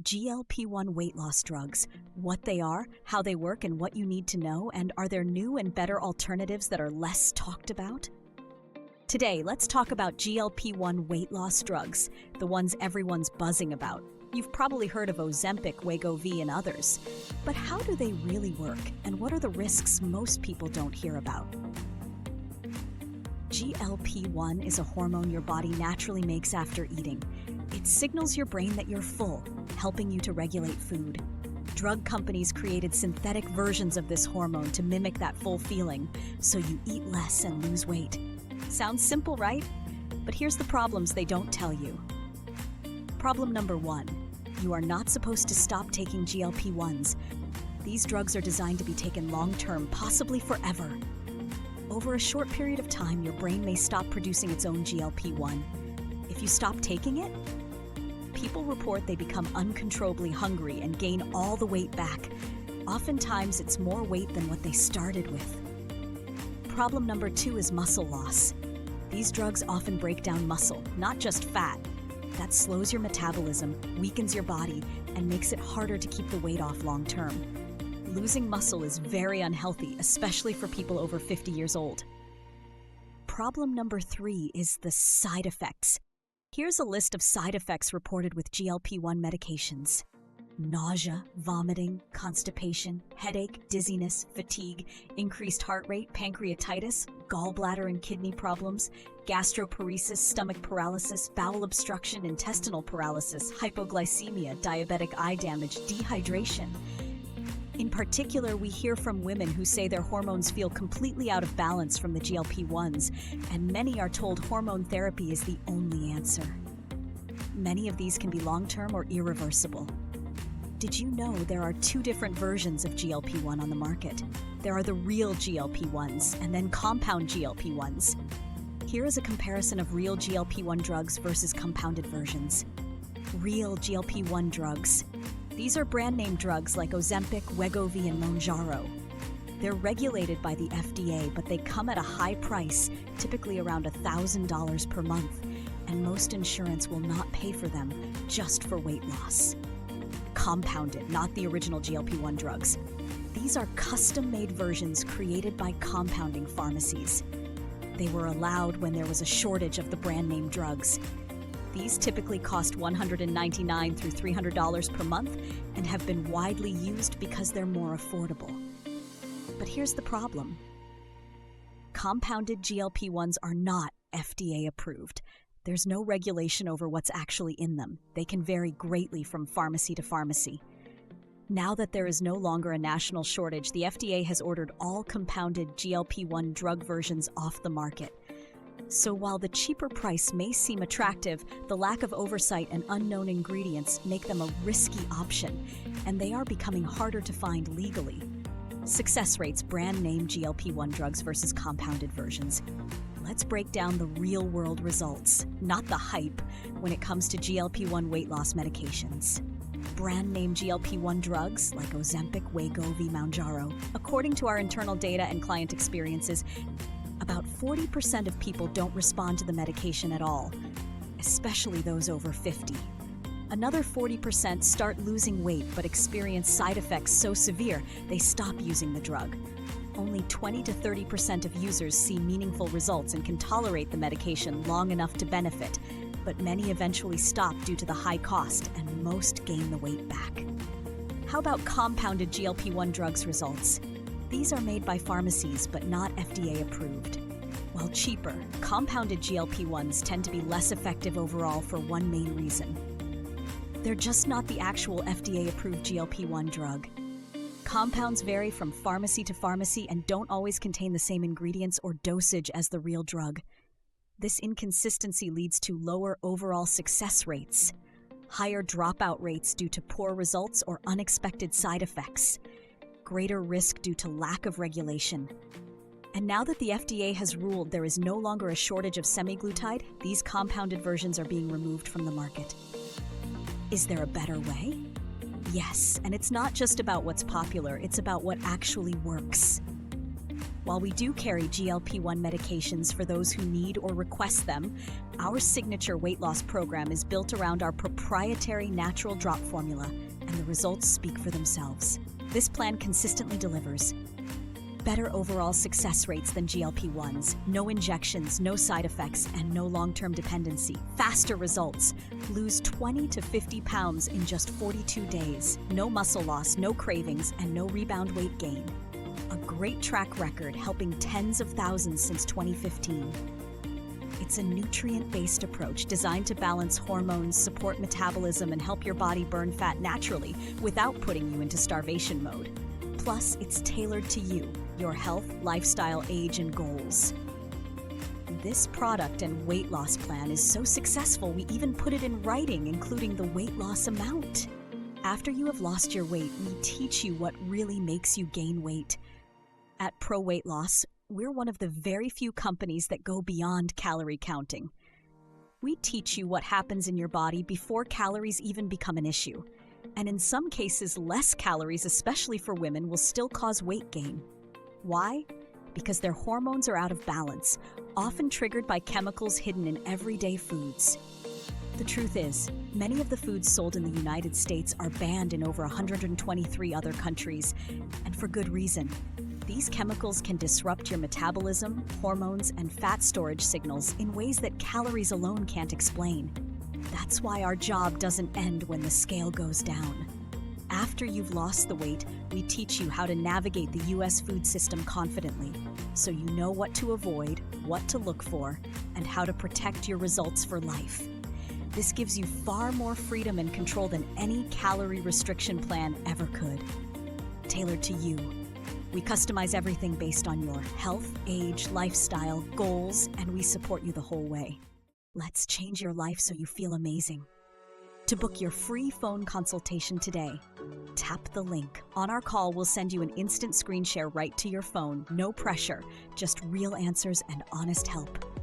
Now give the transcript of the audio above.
GLP-1 weight loss drugs, what they are, how they work, and what you need to know, and are there new and better alternatives that are less talked about? Today, let's talk about GLP-1 weight loss drugs, the ones everyone's buzzing about. You've probably heard of Ozempic, Wegovy, and others. But how do they really work, and what are the risks most people don't hear about? GLP-1 is a hormone your body naturally makes after eating. It signals your brain that you're full, helping you to regulate food. Drug companies created synthetic versions of this hormone to mimic that full feeling, so you eat less and lose weight. Sounds simple, right? But here's the problems they don't tell you. Problem number 1. You are not supposed to stop taking GLP-1s. These drugs are designed to be taken long-term, possibly forever. Over a short period of time, your brain may stop producing its own GLP-1. If you stop taking it, people report they become uncontrollably hungry and gain all the weight back. Oftentimes, it's more weight than what they started with. Problem number 2 is muscle loss. These drugs often break down muscle, not just fat. That slows your metabolism, weakens your body, and makes it harder to keep the weight off long term. Losing muscle is very unhealthy, especially for people over 50 years old. Problem number 3 is the side effects. Here's a list of side effects reported with GLP-1 medications. Nausea, vomiting, constipation, headache, dizziness, fatigue, increased heart rate, pancreatitis, gallbladder and kidney problems, gastroparesis, stomach paralysis, bowel obstruction, intestinal paralysis, hypoglycemia, diabetic eye damage, dehydration. In particular, we hear from women who say their hormones feel completely out of balance from the GLP-1s, and many are told hormone therapy is the only answer. Many of these can be long-term or irreversible. Did you know there are 2 different versions of GLP-1 on the market? There are the real GLP-1s and then compound GLP-1s. Here is a comparison of real GLP-1 drugs versus compounded versions. Real GLP-1 drugs. These are brand-name drugs like Ozempic, Wegovy, and Mounjaro. They're regulated by the FDA, but they come at a high price, typically around $1,000 per month, and most insurance will not pay for them just for weight loss. Compounded, not the original GLP-1 drugs. These are custom-made versions created by compounding pharmacies. They were allowed when there was a shortage of the brand-name drugs. These typically cost $199 through $300 per month and have been widely used because they're more affordable. But here's the problem. Compounded GLP-1s are not FDA approved. There's no regulation over what's actually in them. They can vary greatly from pharmacy to pharmacy. Now that there is no longer a national shortage, the FDA has ordered all compounded GLP-1 drug versions off the market. So while the cheaper price may seem attractive, the lack of oversight and unknown ingredients make them a risky option, and they are becoming harder to find legally. Success rates: brand name GLP-1 drugs versus compounded versions. Let's break down the real-world results, not the hype, when it comes to GLP-1 weight loss medications. Brand name GLP-1 drugs like Ozempic, Wegovy, Mounjaro. According to our internal data and client experiences, about 40% of people don't respond to the medication at all, especially those over 50. Another 40% start losing weight but experience side effects so severe they stop using the drug. Only 20 to 30% of users see meaningful results and can tolerate the medication long enough to benefit, but many eventually stop due to the high cost, and most gain the weight back. How about compounded GLP-1 drugs results? These are made by pharmacies but not FDA approved. While cheaper, compounded GLP-1s tend to be less effective overall for one main reason. They're just not the actual FDA-approved GLP-1 drug. Compounds vary from pharmacy to pharmacy and don't always contain the same ingredients or dosage as the real drug. This inconsistency leads to lower overall success rates, higher dropout rates due to poor results or unexpected side effects, greater risk due to lack of regulation. And now that the FDA has ruled there is no longer a shortage of semaglutide, these compounded versions are being removed from the market. Is there a better way? Yes, and it's not just about what's popular, it's about what actually works. While we do carry GLP-1 medications for those who need or request them, our signature weight loss program is built around our proprietary natural drop formula, and the results speak for themselves. This plan consistently delivers better overall success rates than GLP-1s, no injections, no side effects, and no long-term dependency. Faster results. Lose 20 to 50 pounds in just 42 days. No muscle loss, no cravings, and no rebound weight gain. A great track record helping tens of thousands since 2015. It's a nutrient-based approach designed to balance hormones, support metabolism, and help your body burn fat naturally without putting you into starvation mode. Plus, it's tailored to you, your health, lifestyle, age, and goals. This product and weight loss plan is so successful we even put it in writing, including the weight loss amount. After you have lost your weight, we teach you what really makes you gain weight. At Pro Weight Loss, we're one of the very few companies that go beyond calorie counting. We teach you what happens in your body before calories even become an issue. And in some cases, less calories, especially for women, will still cause weight gain. Why? Because their hormones are out of balance, often triggered by chemicals hidden in everyday foods. The truth is, many of the foods sold in the United States are banned in over 123 other countries, and for good reason. These chemicals can disrupt your metabolism, hormones, and fat storage signals in ways that calories alone can't explain. That's why our job doesn't end when the scale goes down. After you've lost the weight, we teach you how to navigate the U.S. food system confidently, so you know what to avoid, what to look for, and how to protect your results for life. This gives you far more freedom and control than any calorie restriction plan ever could. Tailored to you. We customize everything based on your health, age, lifestyle, goals, and we support you the whole way. Let's change your life so you feel amazing. To book your free phone consultation today, tap the link. On our call, we'll send you an instant screen share right to your phone. No pressure, just real answers and honest help.